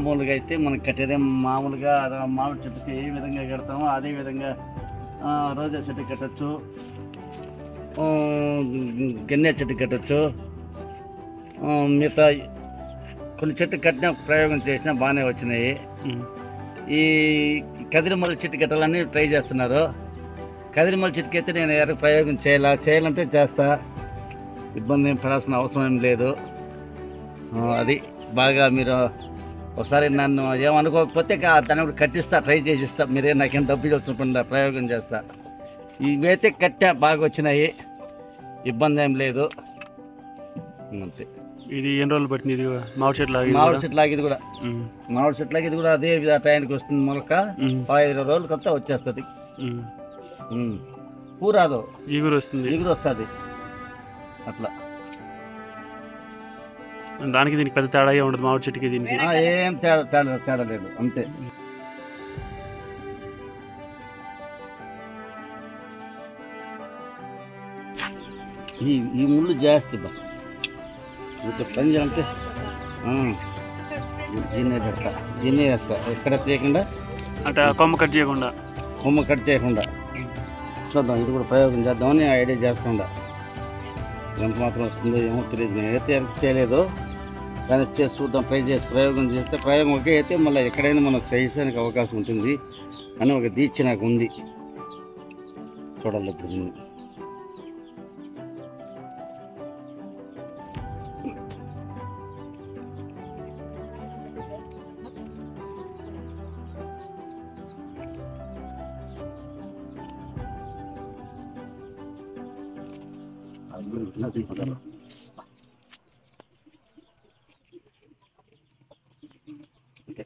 మామూలుగా అయితే మనం కట్టేదే మామూలుగా మామిడి చెట్టుకి ఏ విధంగా కడతామో అదే విధంగా రోజా చెట్టు కట్టచ్చు, గన్నేరు చెట్టు కట్టచ్చు. మిగతా కొన్ని చెట్టు కట్టిన ప్రయోగం చేసినా బాగానే వచ్చినాయి. ఈ కదిరిమల్లి చెట్టు కట్టాలని ట్రై చేస్తున్నారు. కదిరిమల్లి చెట్టుకి అయితే నేను ఎవరికి ప్రయోగం చేయాలంటే చేస్తా, ఇబ్బంది ఏం పడాల్సిన అవసరం ఏం లేదు. అది బాగా మీరు ఒకసారి నన్ను ఏమనుకోకపోతే దాన్ని కూడా కట్టిస్తా, ట్రై చేసిస్తా. మీరే నాకేం డబ్బులు వచ్చినప్పుడు ప్రయోగం చేస్తా. ఇవైతే కట్టా బాగా వచ్చినాయి, ఇబ్బంది ఏం లేదు. అంతే. ఇది ఎన్ని రోజులు పట్టింది? ఇది మామిడి చెట్లు లాగి కూడా మామిడి చెట్లు లాగి ఇది కూడా అదే టైంకి వస్తుంది. మొలక 15 రోజుల కొత్త వచ్చేస్తుంది. పూరాదు ఎగురు వస్తుంది అట్లా. దానికి దీనికి పెద్ద తేడా ఉండదు. మామిడి చెట్టుకి దీనికి ఏం తేడా లేదు, అంతే. ఈ ముళ్ళు జాస్తి బా పని చేయాలంటే దీన్నే పెడతా, దీన్నే వేస్తా. ఎక్కడ తీయకుండా అంటే కొమ్మ కట్ చేయకుండా చూద్దాం. ఇది కూడా ప్రయోగం చేద్దామని ఐడియా చేస్తుండ. ఎంత మాత్రం వస్తుందో ఏమో తెలియదు. నేనైతే చేయలేదు, కానీ చేసి చూద్దాం. ట్రై చేసి ప్రయోగం చేస్తే ప్రయోగం ఒకే అయితే మళ్ళీ ఎక్కడైనా మనం చేయడానికి అవకాశం ఉంటుంది అని ఒక దీక్ష నాకు ఉంది. చూడాలి ఇప్పుడు. Okay,